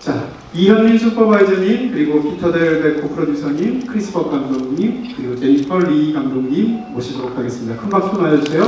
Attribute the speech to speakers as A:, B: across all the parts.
A: 자, 이현민 슈퍼바이저님, 그리고 피터 델 베코 프로듀서님, 크리스퍼 감독님, 그리고 제니퍼 리 감독님 모시도록 하겠습니다. 큰 박수 맞아주세요.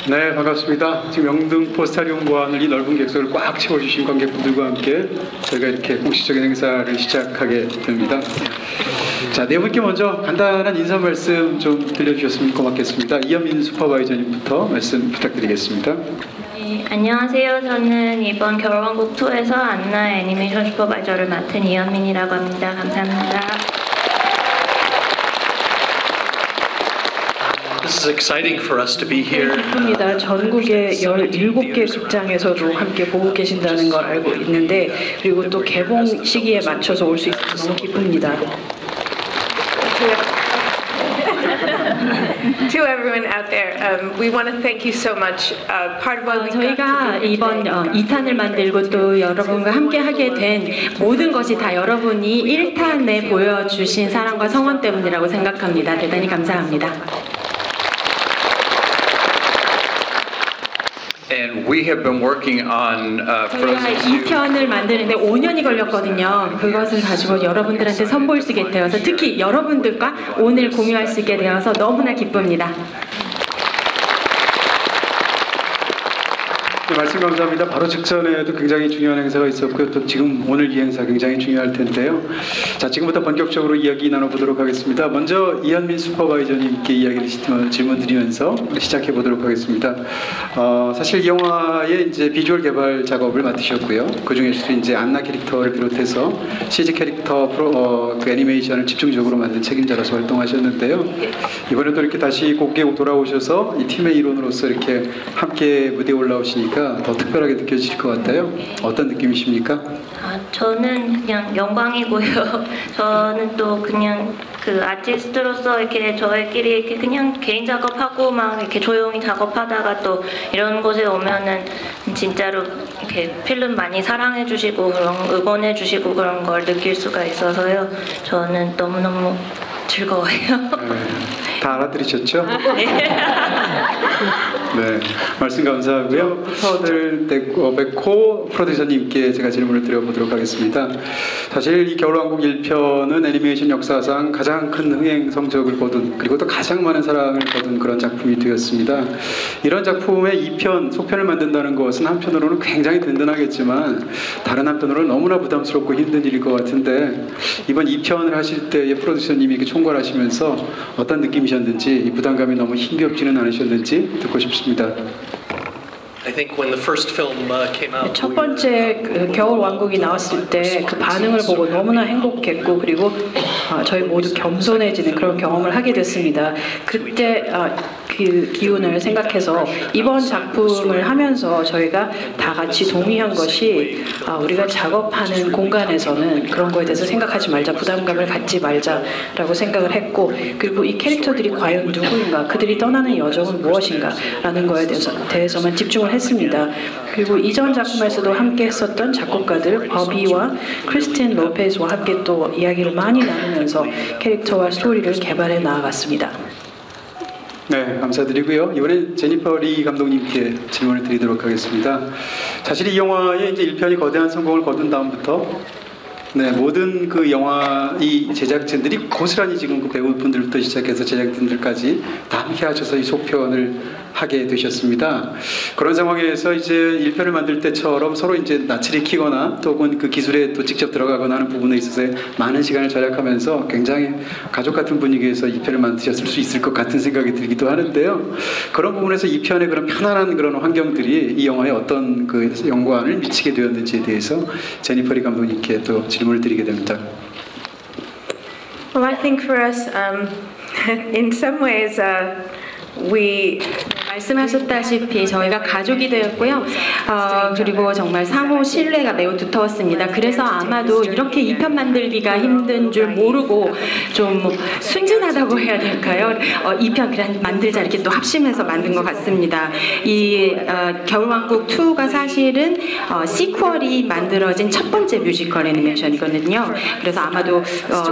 A: 네, 반갑습니다. 지금 영등포 스타디움 보안을 이 넓은 객석을 꽉 채워주신 관객분들과 함께 저희가 이렇게 공식적인 행사를 시작하게 됩니다. 자, 네 분께 먼저 간단한 인사 말씀 좀 들려주셨으면 고맙겠습니다. 이현민 슈퍼바이저님부터 말씀 부탁드리겠습니다.
B: 네, 안녕하세요. 저는 이번 겨울왕국 2에서 안나 애니메이션 슈퍼바이저를 맡은 이현민이라고 합니다. 감사합니다.
C: This is exciting for us to be here.
D: 기쁩니다. 전국의 17개 극장에서도 함께 보고 계신다는 걸 알고 있는데, 그리고 또 개봉 시기에 맞춰서 올 수 있어서 너무 기쁩니다.
E: To everyone out there, we want to thank you so much. Part of why we
F: 저희가 이번 2탄을 만들고 또 여러분과 함께 하게 된 모든 것이 다 여러분이 1탄에 보여주신 사랑과 성원 때문이라고 생각합니다. 대단히 감사합니다.
C: And we have been working on
F: 저희가
C: Frozen 2.
F: 2편을 만드는데 5년이 걸렸거든요. 그것을 가지고 여러분들한테 선보일 수 있게 되어서, 특히 여러분들과 오늘 공유할 수 있게 되어서 너무나 기쁩니다.
A: 네, 말씀 감사합니다. 바로 직전에도 굉장히 중요한 행사가 있었고요. 또 지금 오늘 이 행사 굉장히 중요할 텐데요. 자, 지금부터 본격적으로 이야기 나눠보도록 하겠습니다. 먼저 이현민 슈퍼바이저님께 이야기를 질문 드리면서 시작해 보도록 하겠습니다. 사실 이 영화의 이제 비주얼 개발 작업을 맡으셨고요. 그 중에서도 이제 안나 캐릭터를 비롯해서 CG 캐릭터 그 애니메이션을 집중적으로 만든 책임자로서 활동하셨는데요. 이번에도 이렇게 다시 곱게 돌아오셔서 이 팀의 일원으로서 이렇게 함께 무대에 올라오시니까 더 특별하게 느껴지실 것 같아요. 어떤 느낌이십니까?
B: 저는 그냥 영광이고요. 저는 또 그냥 그 아티스트로서 이렇게 저희끼리 이렇게 그냥 개인 작업하고 막 이렇게 조용히 작업하다가 또 이런 곳에 오면은 진짜로 이렇게 필름 많이 사랑해 주시고 그런 응원해 주시고 그런 걸 느낄 수가 있어서요. 저는 너무너무 즐거워요.
A: 네, 다 알아들으셨죠?
B: 네.
A: 네, 말씀 감사하고요. 피터 델 베코 프로듀서님께 제가 질문을 드려보도록 하겠습니다. 사실 이 겨울왕국 1편은 애니메이션 역사상 가장 큰 흥행 성적을 거둔, 그리고 또 가장 많은 사랑을 거둔 그런 작품이 되었습니다. 이런 작품의 2편, 속편을 만든다는 것은 한편으로는 굉장히 든든하겠지만 다른 한편으로는 너무나 부담스럽고 힘든 일일 것 같은데, 이번 2편을 하실 때의 프로듀서님이 이렇게 총괄하시면서 어떤 느낌이셨는지, 이 부담감이 너무 힘겹지는 않으셨는지 듣고 싶습니다.
C: I think when the first film came out,
D: 첫 번째 그 겨울 왕국이 나왔을 때 그 반응을 보고 너무나 행복했고, 그리고 저희 모두 겸손해지는 그런 경험을 하게 됐습니다. 그때 그 기운을 생각해서 이번 작품을 하면서 저희가 다 같이 동의한 것이, 우리가 작업하는 공간에서는 그런 거에 대해서 생각하지 말자, 부담감을 갖지 말자라고 생각을 했고, 그리고 이 캐릭터들이 과연 누구인가, 그들이 떠나는 여정은 무엇인가 라는 거에 대해서만 집중을 했습니다. 그리고 이전 작품에서도 함께 했었던 작곡가들 버비와 크리스틴 로페즈와 함께 또 이야기를 많이 나누면서 캐릭터와 스토리를 개발해 나아갔습니다.
A: 네, 감사드리고요. 이번엔 제니퍼 리 감독님께 질문을 드리도록 하겠습니다. 사실 이 영화의 이제 1편이 거대한 성공을 거둔 다음부터 모든 그 영화 이 제작진들이 고스란히 지금 그 배우분들부터 시작해서 제작진들까지 다 함께 하셔서 이 속편을 하게 되셨습니다. 그런 상황에서 이제 1편을 만들 때처럼 서로 이제 낯을 익히거나 또 혹은 그 기술에 또 직접 들어가거나 하는 부분에 있어서 많은 시간을 절약하면서 굉장히 가족 같은 분위기에서 2편을 만드셨을 수 있을 것 같은 생각이 들기도 하는데요. 그런 부분에서 2편의 그런 편안한 그런 환경들이 이 영화에 어떤 그 연관을 미치게 되었는지에 대해서 제니퍼 리 감독님께 또 질문을 드리게 됩니다.
E: Well, I think for us, in some ways, we
F: 말씀하셨다시피 저희가 가족이 되었고요. 그리고 정말 상호 신뢰가 매우 두터웠습니다. 그래서 아마도 이렇게 2편 만들기가 힘든 줄 모르고 좀 순진하다고 해야 될까요? 2편 그냥 만들자 이렇게 또 합심해서 만든 것 같습니다. 이 겨울왕국 2가 사실은 시퀄이 만들어진 첫 번째 뮤지컬 애니메이션이거든요. 그래서 아마도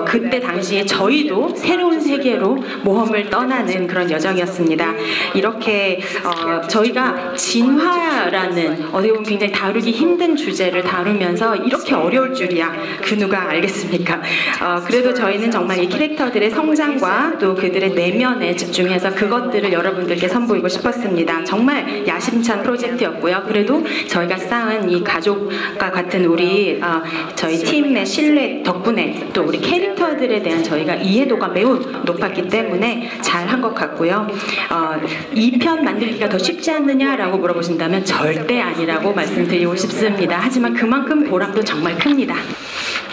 F: 그때 당시에 저희도 새로운 세계로 모험을 떠나는 그런 여정이었습니다. 이렇게 저희가 진화라는 어떻게 보면 굉장히 다루기 힘든 주제를 다루면서 이렇게 어려울 줄이야 그 누가 알겠습니까? 그래도 저희는 정말 이 캐릭터들의 성장과 또 그들의 내면에 집중해서 그것들을 여러분들께 선보이고 싶었습니다. 정말 야심찬 프로젝트였고요. 그래도 저희가 쌓은 이 가족과 같은 우리 저희 팀의 신뢰 덕분에 또 우리 캐릭터들에 대한 저희가 이해도가 매우 높았기 때문에 잘한 것 같고요. 2편 만들기가 더 쉽지 않느냐라고 물어보신다면 절대 아니라고 말씀드리고 싶습니다. 하지만 그만큼 보람도 정말 큽니다.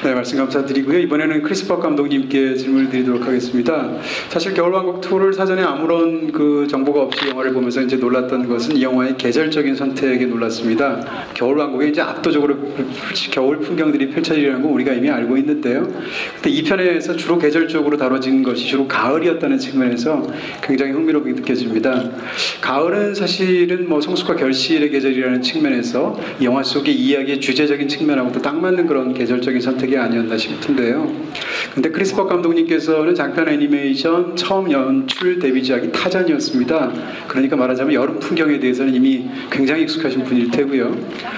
A: 네, 말씀 감사드리고요. 이번에는 크리스퍼 감독님께 질문을 드리도록 하겠습니다. 사실 겨울왕국 2를 사전에 아무런 그 정보가 없이 영화를 보면서 이제 놀랐던 것은 이 영화의 계절적인 선택에 놀랐습니다. 겨울왕국에 이제 압도적으로 겨울 풍경들이 펼쳐지려는 거 우리가 이미 알고 있는데요. 근데 2편에서 주로 계절적으로 다뤄진 것이 주로 가을이었다는 측면에서 굉장히 흥미롭게 느껴집니다. 가을은 사실은 뭐 성숙과 결실의 계절이라는 측면에서 이 영화 속의 이야기의 주제적인 측면하고도 딱 맞는 그런 계절적인 선택이 아니었나 싶은데요. 근데 크리스퍼 감독님께서는 장편 애니메이션 처음 연출 데뷔작이 타잔이었습니다. 그러니까 말하자면 여름 풍경에 대해서는 이미 굉장히 익숙하신 분일 테고요.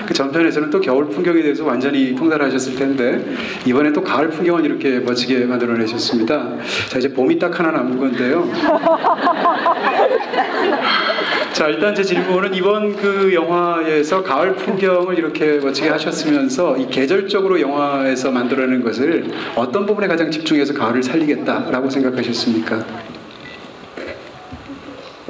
A: 그 전편에서는 또 겨울 풍경에 대해서 완전히 통달하셨을 텐데 이번에 또 가을 풍경을 이렇게 멋지게 만들어내셨습니다. 자, 이제 봄이 딱 하나 남은 건데요. 자, 일단 제 질문은 이번 그 영화에서 가을 풍경을 이렇게 멋지게 하셨으면서 이 계절적으로 영화에서 만들어내는 것을 어떤 부분에 가장 집중해서 가을을 살리겠다라고 생각하셨습니까?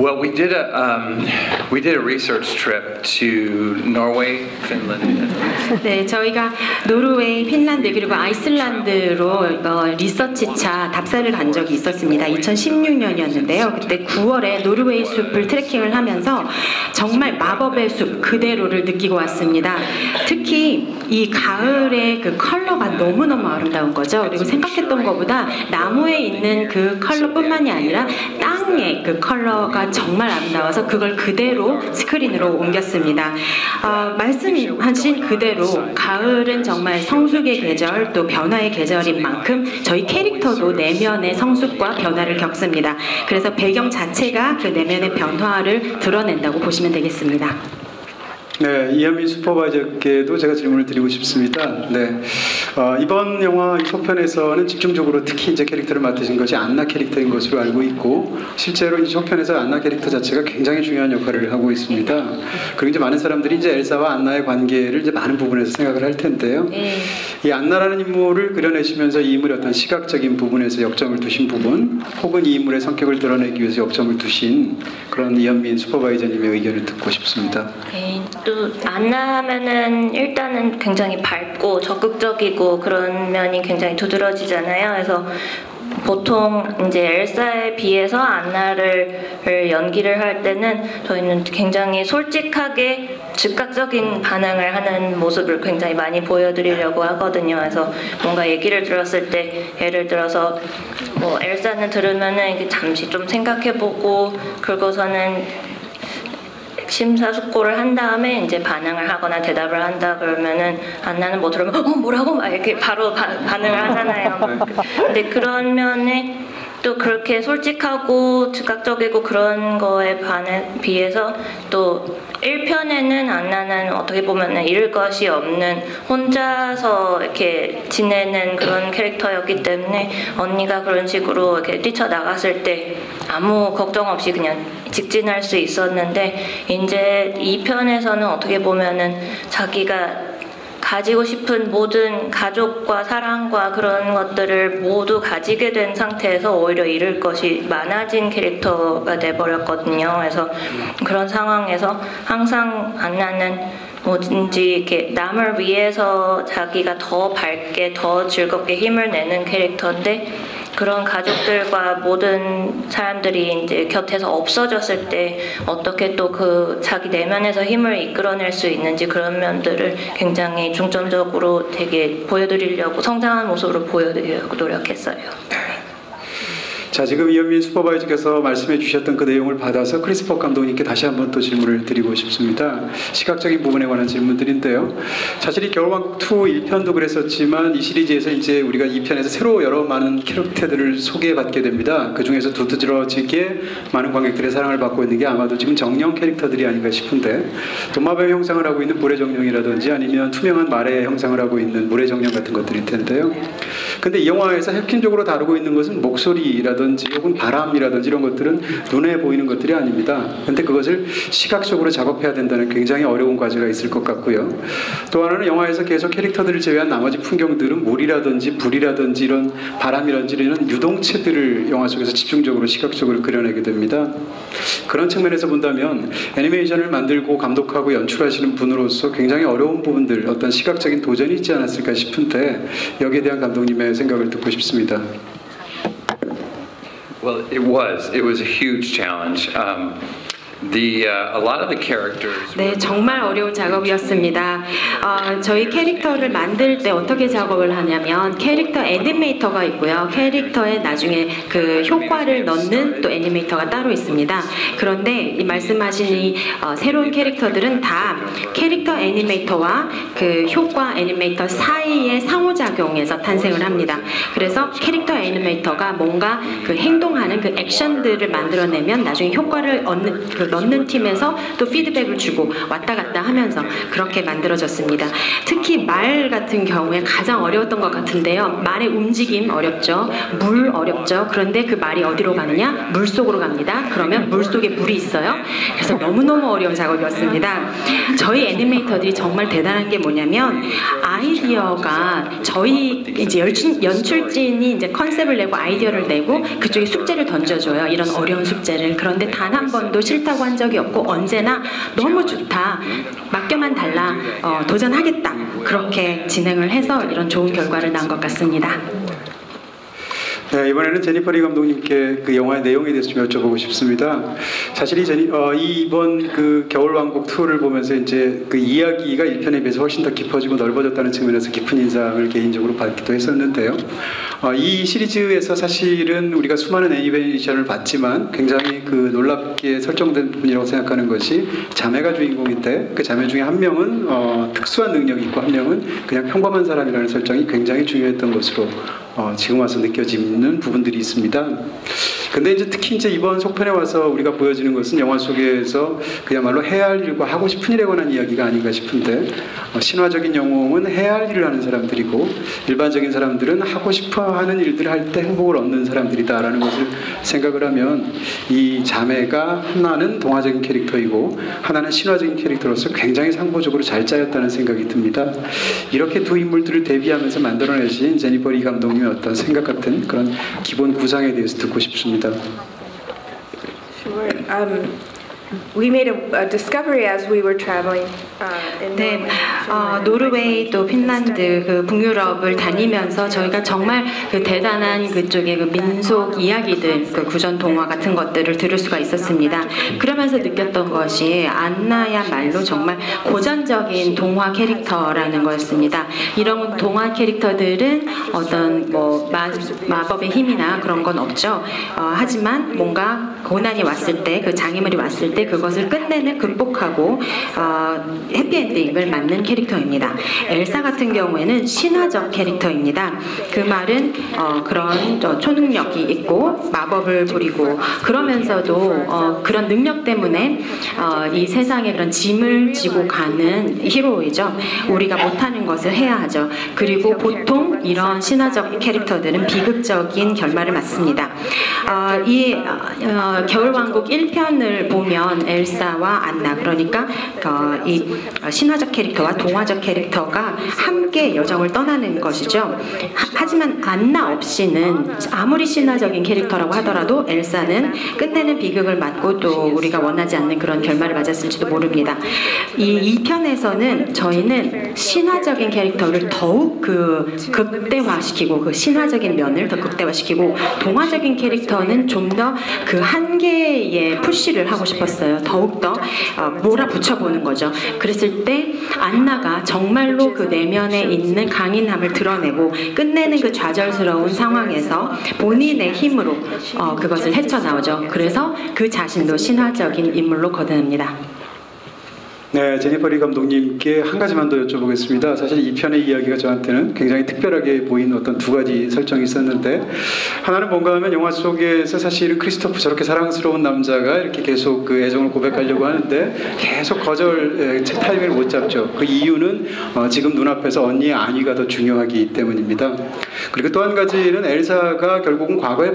G: Well, we did a research trip to Norway, Finland.
F: 네, 저희가 노르웨이, 핀란드 그리고 아이슬란드로 리서치차 답사를 간 적이 있었습니다. 2016년이었는데요. 그때 9월에 노르웨이 숲을 트레킹을 하면서 정말 마법의 숲 그대로를 느끼고 왔습니다. 특히 이 가을의 그 컬러가 너무너무 아름다운 거죠. 그리고 생각했던 것보다 나무에 있는 그 컬러뿐만이 아니라 땅의 그 컬러가 정말 아름다워서 그걸 그대로 스크린으로 옮겼습니다. 말씀하신 그대로 가을은 정말 성숙의 계절 또 변화의 계절인 만큼 저희 캐릭터도 내면의 성숙과 변화를 겪습니다. 그래서 배경 자체가 그 내면의 변화를 드러낸다고 보시면 되겠습니다.
A: 네, 이현민 슈퍼바이저께도 제가 질문을 드리고 싶습니다. 네, 이번 영화 이 속편에서는 집중적으로 특히 이제 캐릭터를 맡으신 것이 안나 캐릭터인 것으로 알고 있고 실제로 이 속편에서 안나 캐릭터 자체가 굉장히 중요한 역할을 하고 있습니다. 그리고 이제 많은 사람들이 이제 엘사와 안나의 관계를 이제 많은 부분에서 생각을 할 텐데요. 이 안나라는 인물을 그려내시면서 이 인물의 어떤 시각적인 부분에서 역점을 두신 부분, 혹은 이 인물의 성격을 드러내기 위해서 역점을 두신 그런 이현민 슈퍼바이저님의 의견을 듣고 싶습니다.
B: 네, 또 안나 하면은 일단은 굉장히 밝고 적극적이고 그런 면이 굉장히 두드러지잖아요. 그래서 보통 이제 엘사에 비해서 안나를 연기를 할 때는 저희는 굉장히 솔직하게 즉각적인 반응을 하는 모습을 굉장히 많이 보여드리려고 하거든요. 그래서 뭔가 얘기를 들었을 때 예를 들어서 뭐 엘사는 들으면은 이게 잠시 좀 생각해보고 그러고서는 심사숙고를 한 다음에 이제 반응을 하거나 대답을 한다 그러면은 안나는 뭐 들으면 뭐라고 막 이렇게 바로 반응을 하잖아요. 근데 그런 면에 또 그렇게 솔직하고 즉각적이고 그런 거에 비해서 또 1편에는 안나는 어떻게 보면은 잃을 것이 없는 혼자서 이렇게 지내는 그런 캐릭터였기 때문에 언니가 그런 식으로 이렇게 뛰쳐나갔을 때 아무 걱정 없이 그냥 직진할 수 있었는데 이제 2편에서는 어떻게 보면은 자기가 가지고 싶은 모든 가족과 사랑과 그런 것들을 모두 가지게 된 상태에서 오히려 잃을 것이 많아진 캐릭터가 돼버렸거든요. 그래서 그런 상황에서 항상 안나는 뭐든지 이렇게 남을 위해서 자기가 더 밝게 더 즐겁게 힘을 내는 캐릭터인데 그런 가족들과 모든 사람들이 이제 곁에서 없어졌을 때 어떻게 또 그 자기 내면에서 힘을 이끌어낼 수 있는지 그런 면들을 굉장히 중점적으로 되게 보여드리려고 성장한 모습으로 보여드리려고 노력했어요.
A: 자, 지금 이현민 슈퍼바이저께서 말씀해 주셨던 그 내용을 받아서 크리스퍼 감독님께 다시 한번 또 질문을 드리고 싶습니다. 시각적인 부분에 관한 질문들인데요. 사실 이 겨울왕국 2 1편도 그랬었지만 이 시리즈에서 이제 우리가 2편에서 새로 여러 많은 캐릭터들을 소개받게 됩니다. 그 중에서 두드러지게 많은 관객들의 사랑을 받고 있는 게 아마도 지금 정령 캐릭터들이 아닌가 싶은데, 도마뱀 형상을 하고 있는 물의 정령이라든지 아니면 투명한 말의 형상을 하고 있는 물의 정령 같은 것들일 텐데요. 근데 이 영화에서 핵심적으로 다루고 있는 것은 목소리라든지 혹은 바람이라든지 이런 것들은 눈에 보이는 것들이 아닙니다. 그런데 그것을 시각적으로 작업해야 된다는 굉장히 어려운 과제가 있을 것 같고요. 또 하나는 영화에서 계속 캐릭터들을 제외한 나머지 풍경들은 물이라든지 불이라든지 이런 바람이라든지 이런 유동체들을 영화 속에서 집중적으로 시각적으로 그려내게 됩니다. 그런 측면에서 본다면 애니메이션을 만들고 감독하고 연출하시는 분으로서 굉장히 어려운 부분들, 어떤 시각적인 도전이 있지 않았을까 싶은데 여기에 대한 감독님의 생각을 듣고 싶습니다.
G: Well, it was a huge challenge. A lot of the characters.
F: 네, 정말 어려운 작업이었습니다. 저희 캐릭터를 만들 때 어떻게 작업을 하냐면 캐릭터 애니메이터가 있고요. 캐릭터에 나중에 그 효과를 넣는 또 애니메이터가 따로 있습니다. 그런데 이 말씀하신 이 새로운 캐릭터들은 다 캐릭터 애니메이터와 그 효과 애니메이터 사이의 상호작용에서 탄생을 합니다. 그래서 캐릭터 애니메이터가 뭔가 그 행동하는 그 액션들을 만들어내면 나중에 효과를 넣는 팀에서 또 피드백을 주고 왔다 갔다 하면서 그렇게 만들어졌습니다. 특히 말 같은 경우에 가장 어려웠던 것 같은데요. 말의 움직임 어렵죠. 물 어렵죠. 그런데 그 말이 어디로 가느냐? 물 속으로 갑니다. 그러면 물 속에 물이 있어요. 그래서 너무너무 어려운 작업이었습니다. 저희 애니메이터들이 정말 대단한 게 뭐냐면 아이디어가 저희 이제 연출진이 이제 컨셉을 내고 아이디어를 내고 그쪽에 숙제를 던져줘요. 이런 어려운 숙제를. 그런데 단 한 번도 싫다고 한 적이 없고 언제나 너무 좋다, 맡겨만 달라, 도전하겠다, 그렇게 진행을 해서 이런 좋은 결과를 낳은 것 같습니다.
A: 네, 이번에는 제니퍼 리 감독님께 그 영화의 내용에 대해서 좀 여쭤보고 싶습니다. 사실 이번 그 겨울왕국 2를 보면서 이제 그 이야기가 1편에 비해서 훨씬 더 깊어지고 넓어졌다는 측면에서 깊은 인상을 개인적으로 받기도 했었는데요. 이 시리즈에서 사실은 우리가 수많은 애니메이션을 봤지만 굉장히 그 놀랍게 설정된 부분이라고 생각하는 것이 자매가 주인공인데 그 자매 중에 한 명은 특수한 능력이 있고 한 명은 그냥 평범한 사람이라는 설정이 굉장히 중요했던 것으로 지금 와서 느껴지는 부분들이 있습니다. 근데 이제 특히 이제 이번 속편에 와서 우리가 보여지는 것은 영화 속에서 그야말로 해야 할 일과 하고 싶은 일에 관한 이야기가 아닌가 싶은데, 신화적인 영웅은 해야 할 일을 하는 사람들이고 일반적인 사람들은 하고 싶어 하는 일들을 할 때 행복을 얻는 사람들이다라는 것을 생각을 하면 이 자매가 하나는 동화적인 캐릭터이고 하나는 신화적인 캐릭터로서 굉장히 상보적으로 잘 짜였다는 생각이 듭니다. 이렇게 두 인물들을 대비하면서 만들어내신 제니퍼 리 감독님의 어떤 생각 같은 그런 기본 구상에 대해서 듣고 싶습니다.
E: Sure. We made a discovery as we were traveling in
F: 네, 노르웨이 또 핀란드 그 북유럽을 다니면서 저희가 정말 그 대단한 그쪽의 그 민속 이야기들, 그 구전 동화 같은 것들을 들을 수가 있었습니다. 그러면서 느꼈던 것이 안나야말로 정말 고전적인 동화 캐릭터라는 거였습니다. 이런 동화 캐릭터들은 어떤 뭐 마법의 힘이나 그런 건 없죠. 하지만 뭔가 고난이 왔을 때, 그 장애물이 왔을 때 그것을 끝내는, 극복하고 해피엔딩을 맞는 캐릭터입니다. 엘사 같은 경우에는 신화적 캐릭터입니다. 그 말은 그런 초능력이 있고 마법을 부리고 그러면서도 그런 능력 때문에 이 세상에 그런 짐을 지고 가는 히로이죠. 우리가 못하는 것을 해야 하죠. 그리고 보통 이런 신화적 캐릭터들은 비극적인 결말을 맞습니다. 이 겨울왕국 1편을 보면 보면 엘사와 안나, 그러니까 이 신화적 캐릭터와 동화적 캐릭터가 함께 여정을 떠나는 것이죠. 하지만 안나 없이는 아무리 신화적인 캐릭터라고 하더라도 엘사는 끝내는 비극을 맞고 또 우리가 원하지 않는 그런 결말을 맞았을지도 모릅니다. 이 2편에서는 저희는 신화적인 캐릭터를 더욱 극대화시키고 그 신화적인 면을 더 극대화시키고 동화적인 캐릭터는 좀 더 그 한계의 푸시를 하고 싶었어요. 더욱더 몰아붙여보는 거죠. 그랬을 때 안나가 정말로 그 내면에 있는 강인함을 드러내고 끝내는 그 좌절스러운 상황에서 본인의 힘으로 그것을 헤쳐나오죠. 그래서 그 자신도 신화적인 인물로 거듭납니다.
A: 네, 제니퍼 리 감독님께 한 가지만 더 여쭤보겠습니다. 사실 이 편의 이야기가 저한테는 굉장히 특별하게 보인 어떤 두 가지 설정이 있었는데, 하나는 뭔가 하면 영화 속에서 사실은 크리스토프 저렇게 사랑스러운 남자가 이렇게 계속 그 애정을 고백하려고 하는데 계속 거절 타이밍을 못 잡죠. 그 이유는 지금 눈앞에서 언니의 안위가 더 중요하기 때문입니다. 그리고 또 한 가지는 엘사가 결국은 과거의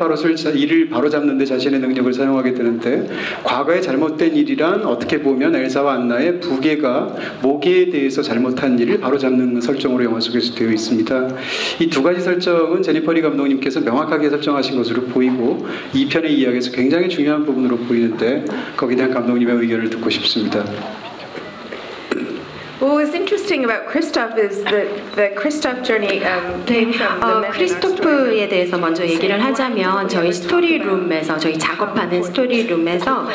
A: 일을 바로잡는 데 자신의 능력을 사용하게 되는데, 과거의 잘못된 일이란 어떻게 보면 엘사와 안나의 부계가 모계에 대해서 잘못한 일을 바로잡는 설정으로 영화 속에서 되어 있습니다. 이 두 가지 설정은 제니퍼 리 감독님께서 명확하게 설정하신 것으로 보이고 이 편의 이야기에서 굉장히 중요한 부분으로 보이는데, 거기에 대한 감독님의 의견을 듣고 싶습니다.
E: What was interesting about Christoph is that the Christoph journey came from the men.
F: 크리스토프에 대해서 먼저 얘기를 하자면 저희 스토리룸에서 저희 작업하는 스토리룸에서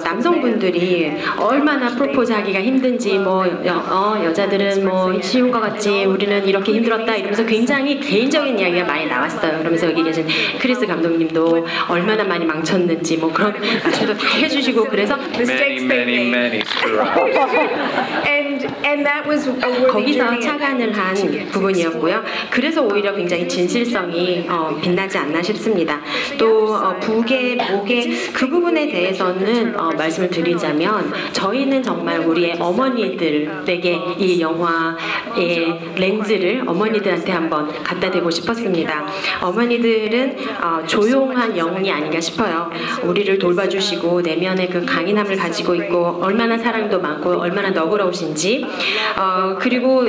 F: 남성분들이 얼마나 프로포즈하기가 힘든지 여자들은 쉬운 것 같지 우리는 이렇게 힘들었다 이러면서 굉장히 개인적인 이야기가 많이 나왔어요. 그러면서 여기 계신 크리스 감독님도 얼마나 많이 망쳤는지 그런 말씀도 다 해주시고 그래서
G: Many
E: And that was a worthy
F: 거기서
E: journey.
F: 착안을 한 부분이었고요. 그래서 오히려 굉장히 진실성이 빛나지 않나 싶습니다. 또 부계, 모계 그 부분에 대해서는 말씀을 드리자면 저희는 정말 우리의 어머니들에게 이 영화의 렌즈를 어머니들한테 한번 갖다 대고 싶었습니다. 어머니들은 조용한 영이 아닌가 싶어요. 우리를 돌봐주시고 내면의 그 강인함을 가지고 있고 얼마나 사랑도 많고 얼마나 너그러우신지 그리고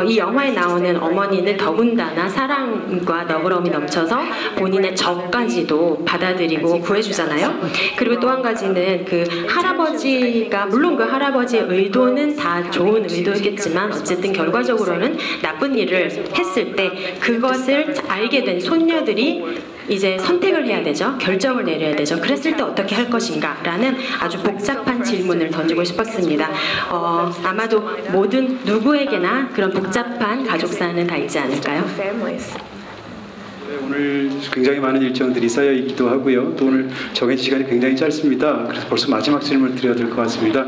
F: 이 영화에 나오는 어머니는 더군다나 사랑과 너그러움이 넘쳐서 본인의 적까지도 받아들이고 구해주잖아요. 그리고 또 한 가지는 그 할아버지가 물론 그 할아버지의 의도는 다 좋은 의도였겠지만 어쨌든 결과적으로는 나쁜 일을 했을 때 그것을 알게 된 손녀들이 이제 선택을 해야 되죠. 결정을 내려야 되죠. 그랬을 때 어떻게 할 것인가 라는 아주 복잡한 질문을 던지고 싶었습니다. 아마도 모든 누구에게나 그런 복잡한 가족사는 다 있지 않을까요?
A: 오늘 굉장히 많은 일정들이 쌓여 있기도 하고요. 또 오늘 정해진 시간이 굉장히 짧습니다. 그래서 벌써 마지막 질문을 드려야 될 것 같습니다.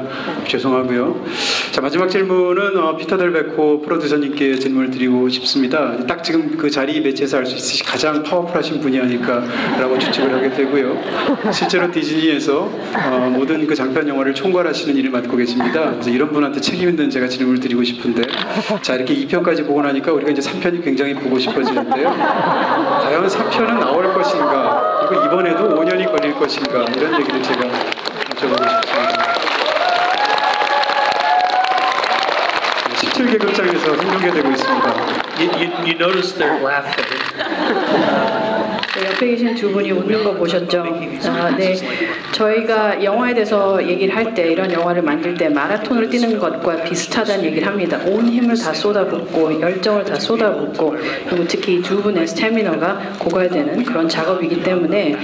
A: 죄송하고요. 자, 마지막 질문은 피터 델 베코 프로듀서님께 질문을 드리고 싶습니다. 딱 지금 그 자리 매체에서 알 수 있으시 가장 파워풀하신 분이 아닐까라고 추측을 하게 되고요. 실제로 디즈니에서 모든 그 장편 영화를 총괄하시는 일을 맡고 계십니다. 그래서 이런 분한테 책임 있는 제가 질문을 드리고 싶은데, 자, 이렇게 2편까지 보고 나니까 우리가 이제 3편이 굉장히 보고 싶어지는데요. 과연 3편은 나올 것인가, 그리고 이번에도 5년이 걸릴 것인가, 이런 얘기를 제가 여쭤보고 싶습니다. 17개국장에서 생중계되고 있습니다.
C: You notice they're laughing.
D: 옆에 계신 두 분이 웃는 거 보셨죠? 네, 저희가 영화에 대해서 얘기를 할 때 이런 영화를 만들 때 마라톤을 뛰는 것과 비슷하다는 얘기를 합니다. 온 힘을 다 쏟아붓고 열정을 다 쏟아붓고 그리고 특히 두 분의 스태미너가 고갈되는 그런 작업이기 때문에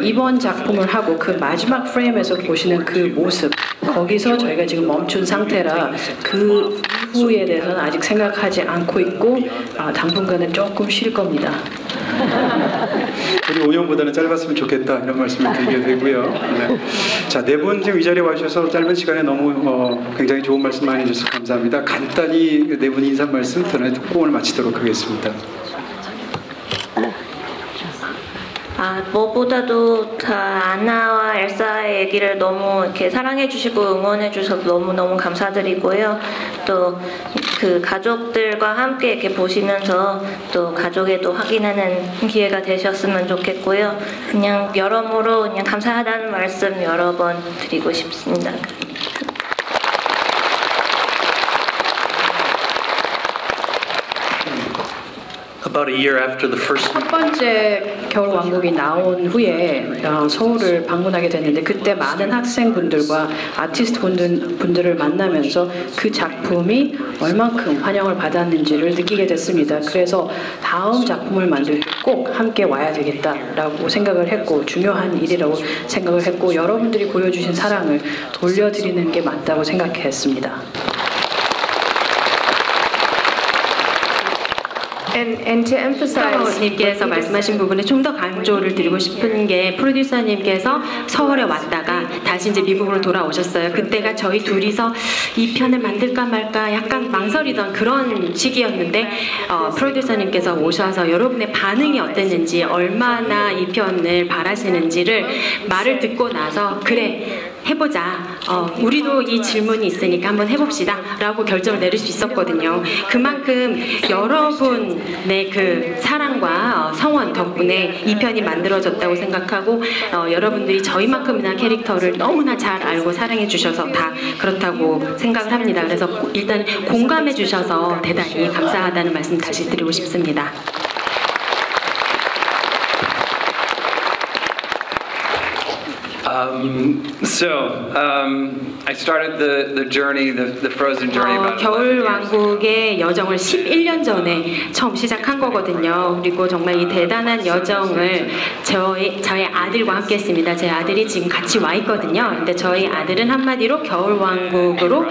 D: 이번 작품을 하고 그 마지막 프레임에서 보시는 그 모습 거기서 저희가 지금 멈춘 상태라 그 이후에 대해서는 아직 생각하지 않고 있고 당분간은 조금 쉴 겁니다.
A: 우리 5년보다는 짧았으면 좋겠다 이런 말씀을 드리게 되고요. 네. 자, 네 분 지금 이 자리에 와주셔서 짧은 시간에 너무 굉장히 좋은 말씀 많이 해주셔서 감사합니다. 간단히 네 분이 인사 말씀 듣고 오늘 마치도록 하겠습니다.
B: 무엇보다도 다 안나와 엘사의 얘기를 너무 이렇게 사랑해주시고 응원해주셔서 너무너무 감사드리고요. 또 그 가족들과 함께 이렇게 보시면서 또 가족에도 확인하는 기회가 되셨으면 좋겠고요. 그냥 여러모로 그냥 감사하다는 말씀 여러 번 드리고 싶습니다.
C: About a year after the first
D: 첫 번째 겨울왕국이 나온 후에 서울을 방문하게 됐는데 그때 많은 학생분들과 아티스트 분들을 만나면서 그 작품이 얼만큼 환영을 받았는지를 느끼게 됐습니다. 그래서 다음 작품을 만들 때 꼭 함께 와야 되겠다라고 생각을 했고 중요한 일이라고 생각을 했고 여러분들이 보여주신 사랑을 돌려드리는 게 맞다고 생각했습니다.
E: And to emphasize
F: 님께서 말씀하신 부분에 좀 더 강조를 드리고 싶은 게 프로듀서님께서 서울에 왔다가 다시 이제 미국으로 돌아오셨어요. 그때가 저희 둘이서 이 편을 만들까 말까 약간 망설이던 그런 시기였는데 프로듀서님께서 오셔서 여러분의 반응이 어땠는지 얼마나 이 편을 바라시는지를 말을 듣고 나서 그래 해보자. 우리도 이 질문이 있으니까 한번 해봅시다. 라고 결정을 내릴 수 있었거든요. 그만큼 여러분의 그 사랑과 성원 덕분에 이 편이 만들어졌다고 생각하고 여러분들이 저희만큼이나 캐릭터를 너무나 잘 알고 사랑해 주셔서 다 그렇다고 생각을 합니다. 그래서 일단 공감해 주셔서 대단히 감사하다는 말씀 다시 드리고 싶습니다.
G: I started the journey, the Frozen journey about 11
F: 겨울
G: years.
F: 왕국의 여정을 11년 전에 처음 시작한 거거든요. 그리고 정말 이 대단한 여정을 저희 아들과 함께 했습니다. 제 아들이 지금 같이 와 있거든요. 근데 저희 아들은 한마디로 겨울 왕국으로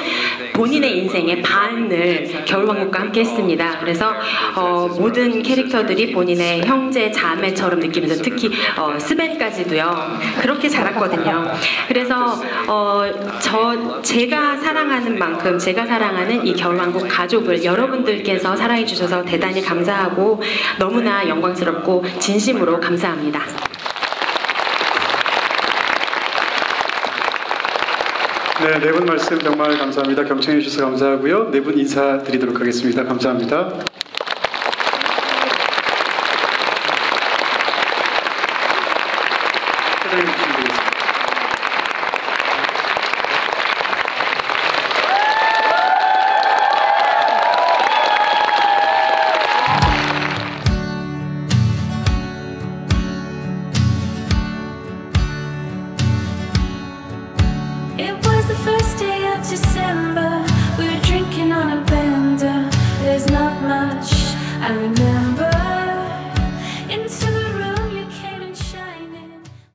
F: 본인의 인생의 반을 겨울 왕국과 함께 했습니다. 그래서 모든 캐릭터들이 본인의 형제 자매처럼 느끼면서 특히 스벤까지도요. 그렇게 자랐거든요. 그래서 제가 사랑하는 만큼 제가 사랑하는 이 겨울왕국 가족을 여러분들께서 사랑해 주셔서 대단히 감사하고 너무나 영광스럽고 진심으로 감사합니다.
A: 네, 네 분 말씀 정말 감사합니다. 경청해 주셔서 감사하고요. 네 분 인사드리도록 하겠습니다. 감사합니다. 사장님 주시면 되겠습니다.
H: It was the first day of December. We were drinking on a bender. There's not much I remember.